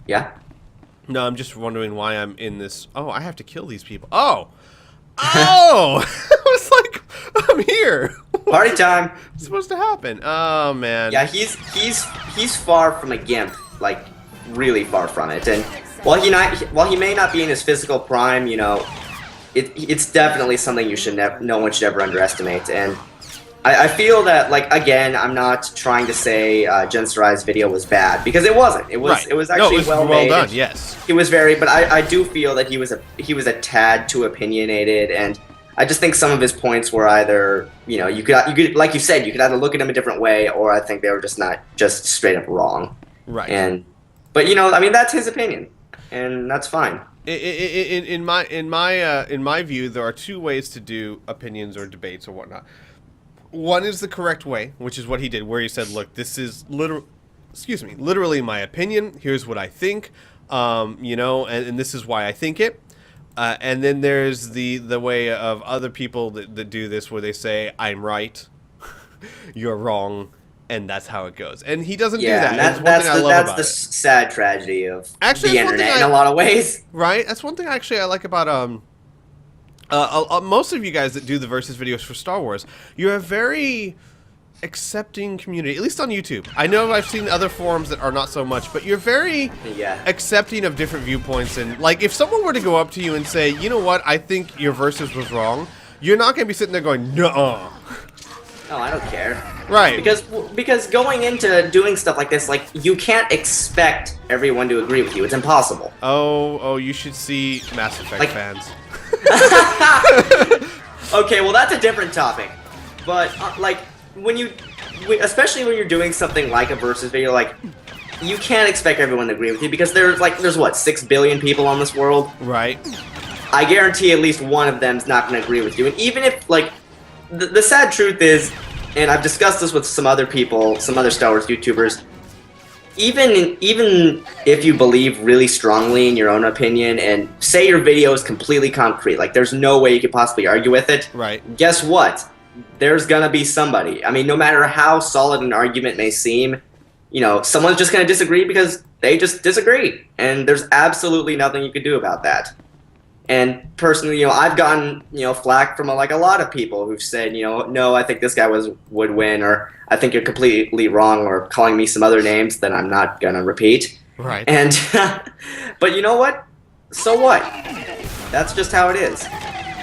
Yeah. No, I'm just wondering why I'm in this. Oh, I have to kill these people. Oh! Oh! I was like, I'm here. Party time. What's supposed to happen? Oh, man. Yeah, he's far from a gimp, like really far from it. And while he may not be in his physical prime, you know, it's definitely something you should no one should ever underestimate. And I feel that, like, again, I'm not trying to say Jen Sarai's video was bad, because it wasn't. It was Right. it was actually well made. Well done. Yes. It was very, but I do feel that he was a tad too opinionated, and I just think some of his points were either, you know, you could like you said, you could either look at them a different way, or I think they were just straight up wrong. Right. But you know, I mean, that's his opinion, and that's fine. In my view, there are two ways to do opinions or debates or whatnot. One is the correct way, which is what he did, where he said, "Look, this is literally my opinion. Here's what I think, you know, and this is why I think it." And then there's the way of other people that do this, where they say, "I'm right, you're wrong," and that's how it goes. And he doesn't do that. That's the sad tragedy of the internet in a lot of ways. Right. That's one thing actually I like about most of you guys that do the versus videos for Star Wars. You're a very accepting community, at least on YouTube. I know I've seen other forums that are not so much, but you're very accepting of different viewpoints. And like, if someone were to go up to you and say, "You know what? I think your versus was wrong," you're not going to be sitting there going, "Nuh-uh." No, I don't care. Right. Because going into doing stuff like this, like, you can't expect everyone to agree with you. It's impossible. Oh, you should see Mass Effect fans. Okay, well, that's a different topic. But like, especially when you're doing something like a versus video, like, you can't expect everyone to agree with you, because there's what, 6 billion people on this world? Right. I guarantee at least one of them's not going to agree with you. And even if, like, the sad truth is, and I've discussed this with some other people, some other Star Wars YouTubers, even if you believe really strongly in your own opinion, and say your video is completely concrete, like, there's no way you could possibly argue with it. Right. Guess what? There's gonna be somebody. I mean, no matter how solid an argument may seem, you know, someone's just gonna disagree because they just disagree, and there's absolutely nothing you can do about that. And personally, you know, I've gotten, you know, flack from like a lot of people who've said, you know, "No, I think this guy would win," or "I think you're completely wrong," or calling me some other names that I'm not gonna repeat. Right. And but you know what? So what? That's just how it is.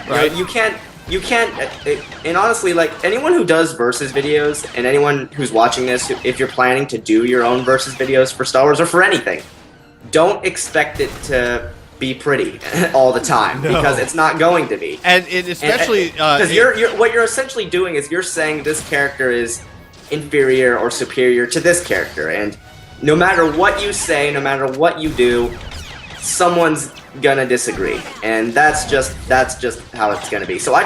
Right. You know, you can't. And honestly, like, anyone who does versus videos, and anyone who's watching this, if you're planning to do your own versus videos for Star Wars or for anything, don't expect it to be pretty all the time, because it's not going to be. And especially because what you're essentially doing is you're saying this character is inferior or superior to this character, and no matter what you say, no matter what you do, someone's gonna disagree, and that's just how it's gonna be. So I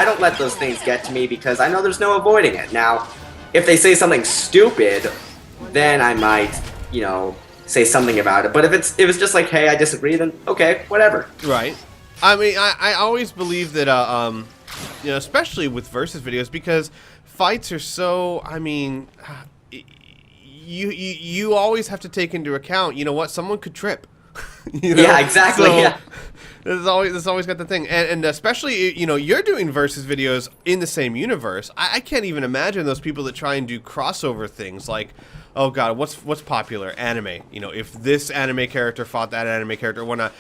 don't let those things get to me, because I know there's no avoiding it. Now, if they say something stupid, then I might, you know, say something about it. But if it's just like, "Hey, I disagree," then okay, whatever. Right. I mean, I always believe that you know, especially with versus videos, because fights are so, I mean, you always have to take into account, you know what, someone could trip. You know? Yeah, exactly. So, yeah. There's always got the thing, and especially, you know, you're doing versus videos in the same universe. I can't even imagine those people that try and do crossover things, like, oh god, what's popular? Anime. You know, if this anime character fought that anime character, whatnot,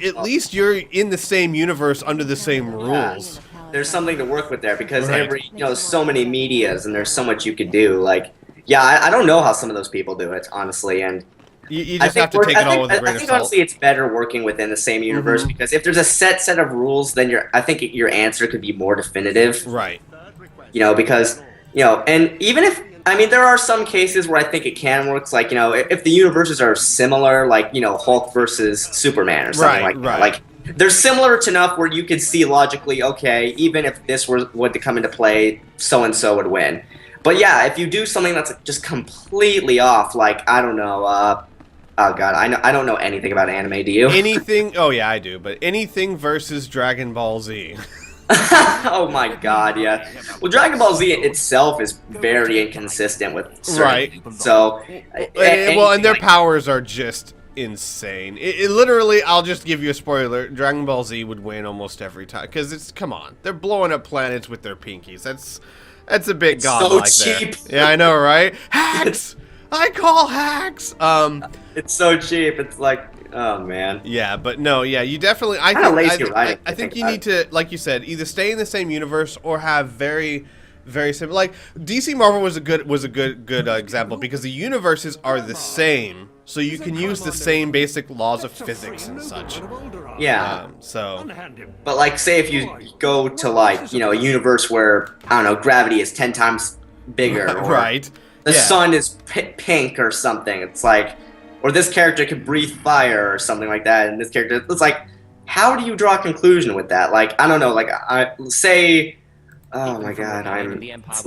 at least you're in the same universe under the same rules. There's something to work with there, because Right. you know, so many medias, and there's so much you could do. Like, yeah, I don't know how some of those people do it, honestly, and You just have to take it all with a grain I of think salt. honestly it's better working within the same universe, because if there's a set of rules, then I think your answer could be more definitive. Right. You know, because, you know, and even if, I mean, there are some cases where I think it can work, like, you know, if the universes are similar, like, you know, Hulk versus Superman or something like that. Like, they're similar enough where you could see logically, okay, even if this were to come into play, so-and-so would win. But yeah, if you do something that's just completely off, like, I don't know, oh god, I don't know anything about anime, do you? Anything, oh yeah, I do, but anything versus Dragon Ball Z. Oh my god, yeah. Well, Dragon Ball Z itself is very inconsistent with certain things, so... Well, and their powers are just insane. It literally, I'll just give you a spoiler. Dragon Ball Z would win almost every time because it's come on, they're blowing up planets with their pinkies. That's a bit godlike. So cheap. There. Yeah, I know, right? Hacks. I call hacks. It's so cheap. It's like, oh man. Yeah, but no, yeah, you definitely. I think you need to, like you said, either stay in the same universe or have very similar. Like DC Marvel was a good example because the universes are the same, so you can use the same basic laws of physics and such. Yeah. So. But like, say if you go to like, you know, a universe where, I don't know, gravity is 10 times bigger, or right? the sun is pink or something. It's like, or this character can breathe fire or something like that, and this character, it's like, how do you draw a conclusion with that? Like, I don't know, like, say, oh my god,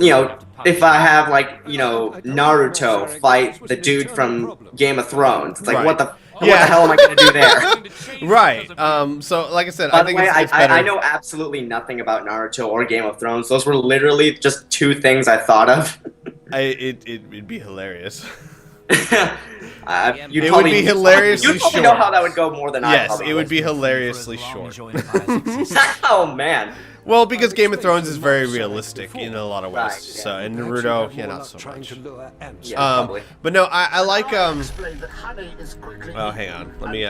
you know, if I have, like, you know, Naruto fight the dude from Game of Thrones, it's like, what the hell am I going to do there? Right. So, like I said, By I think the way, it's better. I know absolutely nothing about Naruto or Game of Thrones. Those were literally just two things I thought of. It'd be hilarious. It would be hilariously short. You know how that would go more than I. Yes, it would be hilariously short. Oh man. Well, because Game of Thrones is very realistic in a lot of ways. Right, yeah. So, and Naruto, yeah, not so much. Yeah, but no, I like Oh, hang on. Let me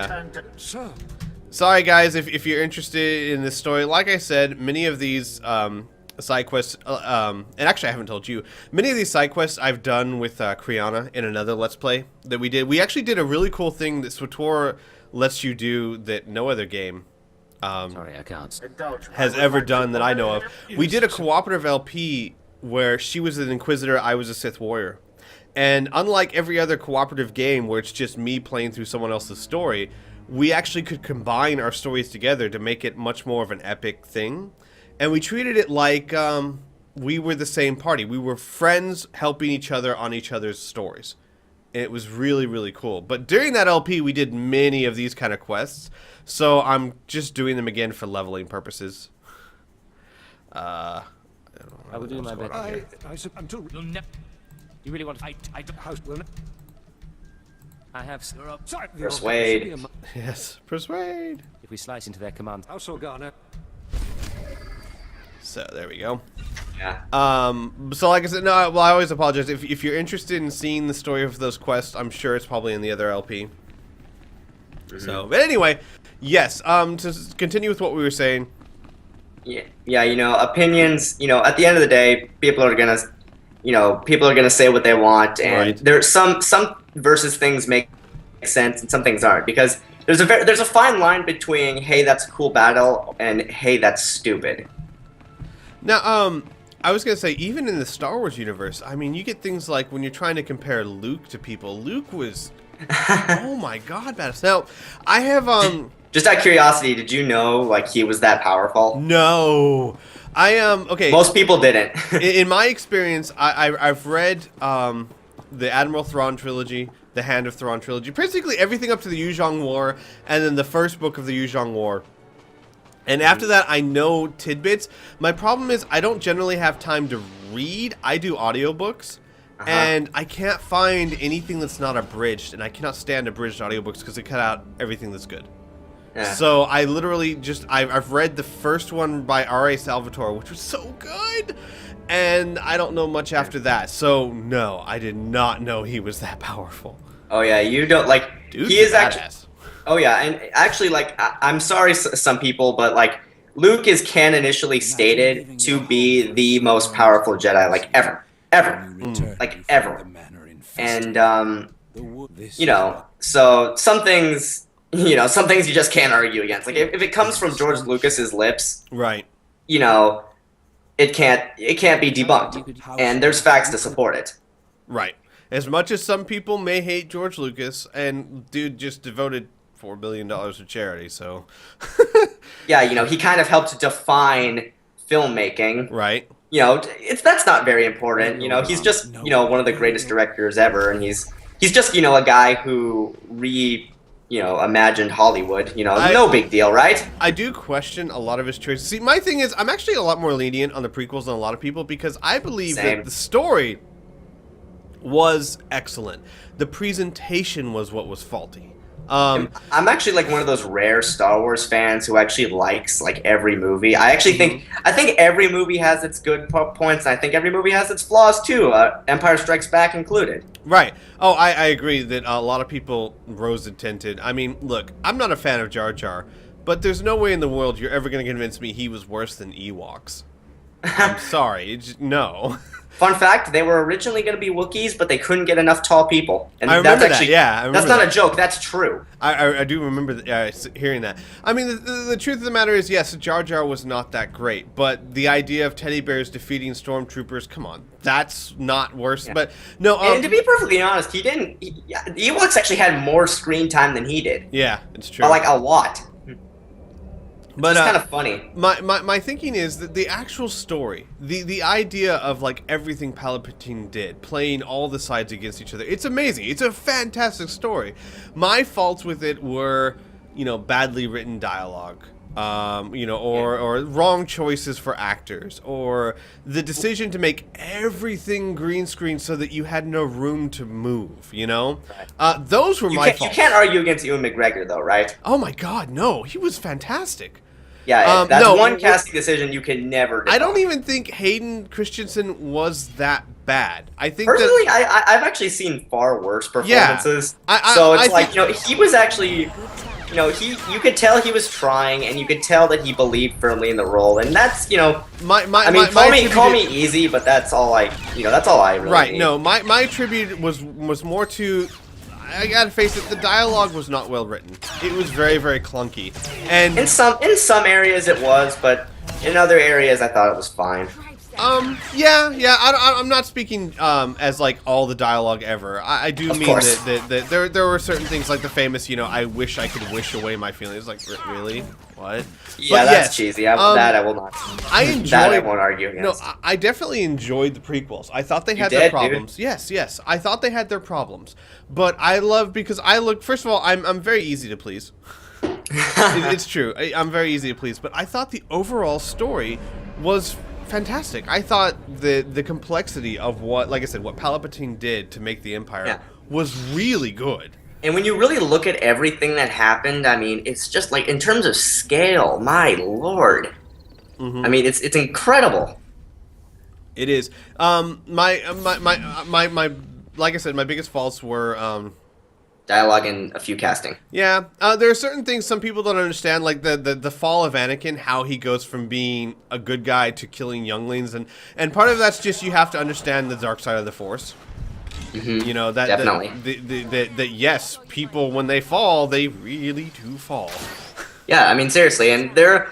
Sorry guys, if you're interested in this story, like I said, many of these side quests, and actually I haven't told you, many of these side quests I've done with Kriana in another Let's Play that we did. We actually did a really cool thing that Swtor lets you do that no other game sorry, I can't. has ever done that I know of. We did a cooperative LP where she was an Inquisitor, I was a Sith Warrior. And unlike every other cooperative game where it's just me playing through someone else's story, we actually could combine our stories together to make it much more of an epic thing. And we treated it like we were the same party. We were friends helping each other on each other's stories. And it was really, really cool. But during that LP, we did many of these kind of quests. So I'm just doing them again for leveling purposes. I will do my best. You really want to fight? I have persuade. Yes, persuade. If we slice into their command. So there we go. Yeah. So like I said, no. Well, I always apologize if you're interested in seeing the story of those quests. I'm sure it's probably in the other LP. So, but anyway, yes. To continue with what we were saying. Yeah. You know, opinions. You know, at the end of the day, people are gonna say what they want, and right. There's some versus things make sense, and some things aren't, because there's a fine line between, hey, that's a cool battle, and hey, that's stupid. Now, I was gonna say, even in the Star Wars universe, I mean, you get things like when you're trying to compare Luke to people. Luke was, oh my god, badass. Now, I have Just out of curiosity, did you know like he was that powerful? No, I okay. Most people didn't. In my experience, I've read the Admiral Thrawn trilogy, the Hand of Thrawn trilogy, basically everything up to the Yuzhong War, and then the first book of the Yuzhong War. And after that, I know tidbits. My problem is I don't generally have time to read. I do audiobooks, and I can't find anything that's not abridged, and I cannot stand abridged audiobooks because they cut out everything that's good. Yeah. So I literally just, I've read the first one by R.A. Salvatore, which was so good, and I don't know much after that. So no, I did not know he was that powerful. Oh yeah, you don't like. Dude, he is badass. actually. Oh yeah, and actually, like, I'm sorry, some people, but like, Luke is canonishly stated to be the most powerful Jedi, like ever, like ever. And you know, so some things you just can't argue against. Like if it comes from George Lucas's lips, right? You know, it can't be debunked, and there's facts to support it. Right. As much as some people may hate George Lucas, and dude just devoted $4 billion to charity, so yeah, you know, he kind of helped define filmmaking. Right. You know, that's not very important. You know, he's just, you know, one of the greatest directors ever, and he's just, you know, a guy who imagined Hollywood. You know, no big deal, right? I do question a lot of his choices. See, my thing is, I'm actually a lot more lenient on the prequels than a lot of people because I believe that the story was excellent. The presentation was what was faulty. I'm actually like one of those rare Star Wars fans who actually likes like every movie. I actually think every movie has its good points, and I think every movie has its flaws too. Empire Strikes Back included. Right. Oh, I agree that a lot of people rose-tinted. I mean, look, I'm not a fan of Jar Jar, but there's no way in the world you're ever going to convince me he was worse than Ewoks. I'm sorry, no. Fun fact, they were originally going to be Wookiees, but they couldn't get enough tall people. And I remember that's actually, that, yeah. I remember that's not that. a joke, that's true. I do remember hearing that. I mean, the truth of the matter is, yes, Jar Jar was not that great, but the idea of teddy bears defeating stormtroopers, come on, that's not worse. Yeah. But no, and to be perfectly honest, Ewoks actually had more screen time than he did. Yeah, it's true. Like a lot. But it's kind of funny. My thinking is that the actual story, the idea of like everything Palpatine did, playing all the sides against each other, it's amazing. It's a fantastic story. My faults with it were, badly written dialogue, or wrong choices for actors, or the decision to make everything green screen so that you had no room to move. Right. Those were my faults. You can't argue against Ewan McGregor though, right? Oh my God, no, he was fantastic. Yeah, that's one casting decision you can never do. I don't even think Hayden Christensen was that bad. I think personally, I've actually seen far worse performances. Yeah, so it's he was actually, you could tell he was trying, and you could tell that he believed firmly in the role, and that's, call me easy, but that's all that's all I really right. need. No, my tribute was more to. I gotta face it, the dialogue was not well written. It was very, very clunky. And in some areas it was, but in other areas I thought it was fine. Yeah. I'm not speaking as like all the dialogue ever. I do mean that there were certain things like the famous, I wish I could wish away my feelings. Like, really? What? Yeah, but that's cheesy. That I will not. That I won't argue against. No, I definitely enjoyed the prequels. I thought they had their problems. Dude? Yes. I thought they had their problems. But first of all, I'm very easy to please. It's true. I'm very easy to please. But I thought the overall story was fantastic. I thought the complexity of what Palpatine did to make the Empire was really good. And when you really look at everything that happened, I mean, it's just like in terms of scale, my lord. I mean, it's incredible. It is. My like I said, my biggest faults were dialogue and a few casting. Yeah, there are certain things some people don't understand, like the fall of Anakin, how he goes from being a good guy to killing younglings, and part of that's just you have to understand the dark side of the Force. Definitely. That yes, people when they fall, they really do fall. Yeah, I mean seriously, and there's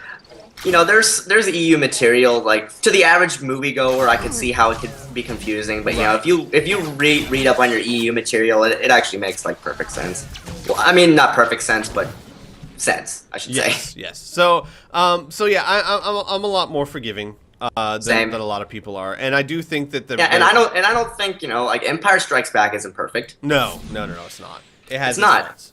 EU material like to the average moviegoer. I could see how it could be confusing, but if you read up on your EU material, it actually makes like perfect sense. Well, I mean not perfect sense, but sense I should say. Yes. So yeah, I'm a lot more forgiving. Than a lot of people are, and I do think that and I don't think like Empire Strikes Back isn't perfect. No, it's not. It's not.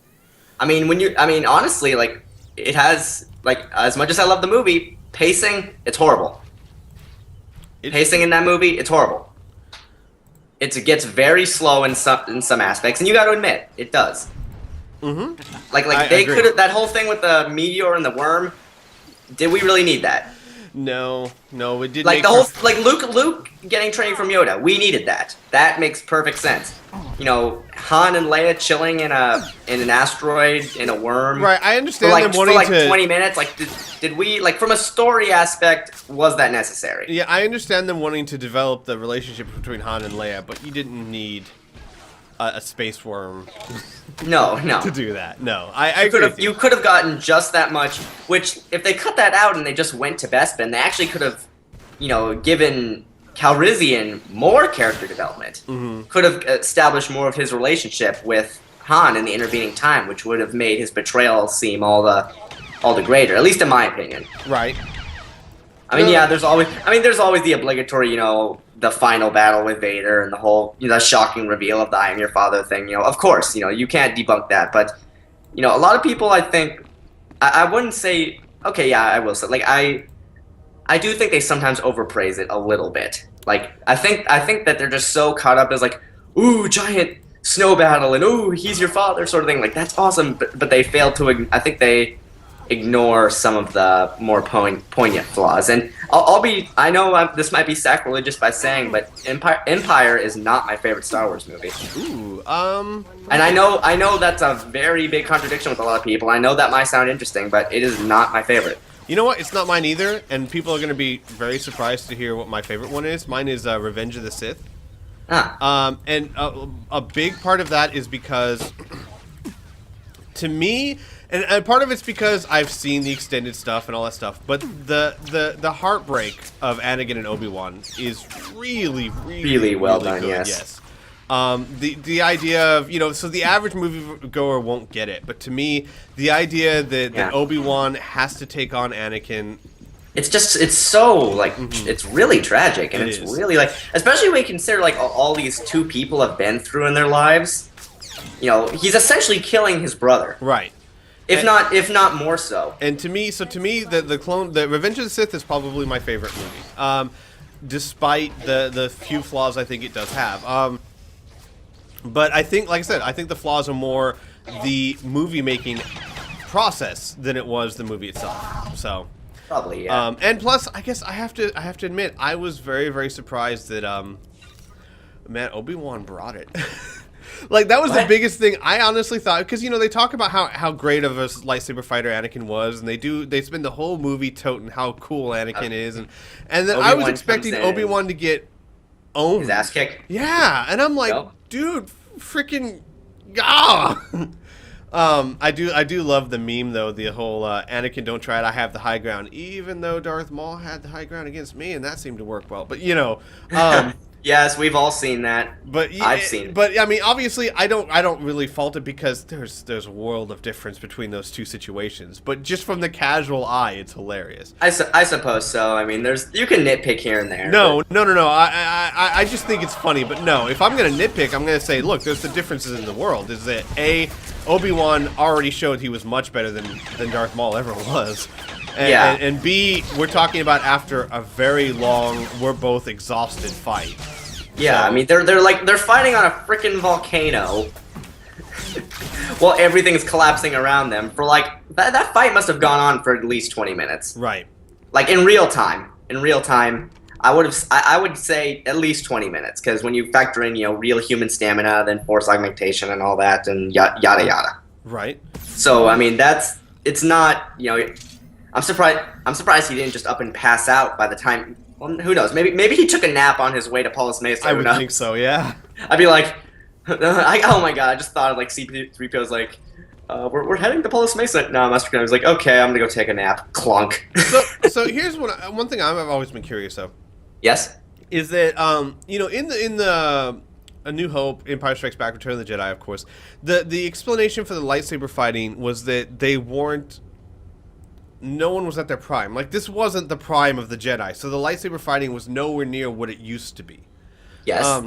I mean, honestly, like it has as much as I love the movie, pacing, it's horrible. Pacing in that movie, it's horrible. It gets very slow in some aspects, and you got to admit it does. Like they could have that whole thing with the meteor and the worm. Did we really need that? No, it didn't. Like Luke getting training from Yoda, we needed that. That makes perfect sense. Han and Leia chilling in an asteroid in a worm. Right, I understand for 20 minutes. Like, did we from a story aspect? Was that necessary? Yeah, I understand them wanting to develop the relationship between Han and Leia, but you didn't need a space worm. No. To do that, no. I agree. You could have gotten just that much. Which, if they cut that out and they just went to Bespin, they actually could have, given Calrissian more character development. Could have established more of his relationship with Han in the intervening time, which would have made his betrayal seem all the greater. At least in my opinion. Right. I mean, there's always the obligatory, the final battle with Vader and the whole, the shocking reveal of the I am your father thing. Of course, you can't debunk that. But, a lot of people, I think, I wouldn't say, okay, yeah, I will say, I do think they sometimes overpraise it a little bit. Like, I think that they're just so caught up as ooh, giant snow battle and oh, he's your father sort of thing. Like that's awesome, but they fail to. I think they ignore some of the more poignant flaws. And I know this might be sacrilegious by saying, but Empire is not my favorite Star Wars movie. Ooh, And I know that's a very big contradiction with a lot of people. I know that might sound interesting, but it is not my favorite. You know what? It's not mine either, and people are going to be very surprised to hear what my favorite one is. Mine is Revenge of the Sith. And a big part of that is because, to me, and part of it's because I've seen the extended stuff and all that stuff, but the heartbreak of Anakin and Obi-Wan is really well done. Good, yes. The idea of, so the average moviegoer won't get it, but to me, the idea that Obi-Wan has to take on Anakin, it's so, like, it's really tragic, and it's really, like, especially when you consider, like, all these two people have been through in their lives. He's essentially killing his brother. Right. If not more so. And to me, the Revenge of the Sith is probably my favorite movie, despite the few flaws I think it does have. But I think, like I said, I think the flaws are more the movie-making process than it was the movie itself. So probably, yeah. And plus, I guess I have to admit, I was very, very surprised that man, Obi-Wan brought it. Like, that was the biggest thing. I honestly thought, because they talk about how great of a lightsaber fighter Anakin was, and they spend the whole movie toting how cool Anakin is, and then I was expecting Obi-Wan to get owned. His ass kicked. Yeah, and I'm like, dude, freaking, I do love the meme though, the whole Anakin, don't try it, I have the high ground, even though Darth Maul had the high ground against me, and that seemed to work well. But yes, we've all seen that. But I've seen it. But I mean, obviously, I don't really fault it, because there's a world of difference between those two situations. But just from the casual eye, it's hilarious. I suppose so. I mean, you can nitpick here and there. No. I just think it's funny. But no, if I'm gonna nitpick, I'm gonna say, look, there's the differences in the world. Is that Obi-Wan already showed he was much better than Darth Maul ever was. And B, we're talking about after a very long, we're both exhausted fight. Yeah, so, I mean, they're fighting on a freaking volcano while everything's collapsing around them for, like, that fight must have gone on for at least 20 minutes. Right. Like, in real time, I would say at least 20 minutes, because when you factor in, real human stamina, then force augmentation and all that, and yada yada. Right. So, I mean, it's not, I'm surprised he didn't just up and pass out by the time. Well, who knows? Maybe he took a nap on his way to Paulus Mesa. I would think so. Yeah. I'd be like, oh my god! I just thought of, like, C-3PO's like, we're heading to Paulus Mesa. No, Master Commander was like, okay, I'm gonna go take a nap. Clunk. So here's one thing I've always been curious of. Yes. Is that in the A New Hope, Empire Strikes Back, Return of the Jedi, of course, the explanation for the lightsaber fighting was that they weren't. No one was at their prime. Like, this wasn't the prime of the Jedi, so the lightsaber fighting was nowhere near what it used to be. Yes.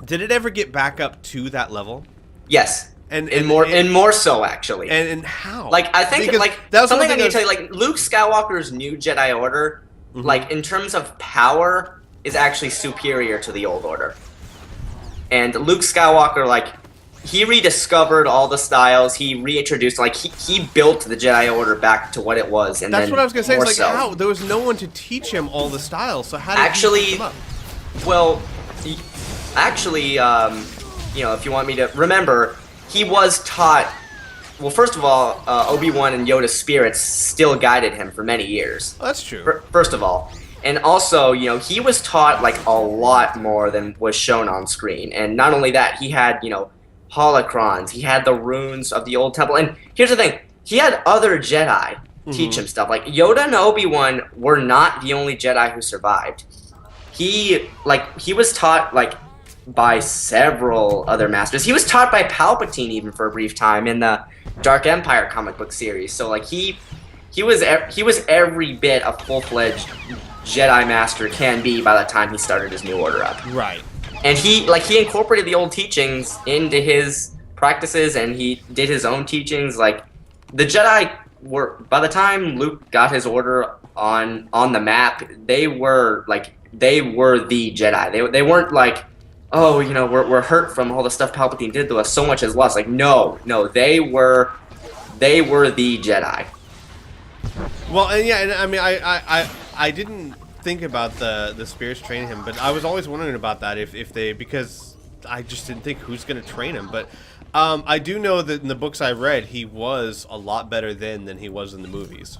Did it ever get back up to that level? Yes. And more so, actually. And how? Like, I think, because like, something I need to tell you, like, Luke Skywalker's new Jedi Order, like, in terms of power, is actually superior to the old order. And Luke Skywalker, like, he rediscovered all the styles. He reintroduced, like, he built the Jedi Order back to what it was. And that's what I was gonna say. It's like, so. how there was no one to teach him all the styles. So how did actually? He pick them up? Well, actually, if you want me to remember, he was taught. Well, first of all, Obi-Wan and Yoda's spirits still guided him for many years. Oh, that's true. First of all. And also, he was taught, like, a lot more than was shown on screen. And not only that, he had, holocrons. He had the runes of the old temple. And here's the thing. He had other Jedi teach him stuff. Like, Yoda and Obi-Wan were not the only Jedi who survived. He was taught, like, by several other masters. He was taught by Palpatine even for a brief time in the Dark Empire comic book series. So, like, he was every bit a full-fledged Jedi Master can be by the time he started his new order up. Right. And he incorporated the old teachings into his practices, and he did his own teachings. Like, the Jedi were, by the time Luke got his order on the map, they were the Jedi. They weren't, like, oh, you know, we're hurt from all the stuff Palpatine did to us. So much is lost. Like, no, they were the Jedi. Well, and yeah, and I mean, I didn't think about the spirits training him, but I was always wondering about that if they, because I just didn't think who's going to train him. But I do know that in the books I read, he was a lot better then than he was in the movies.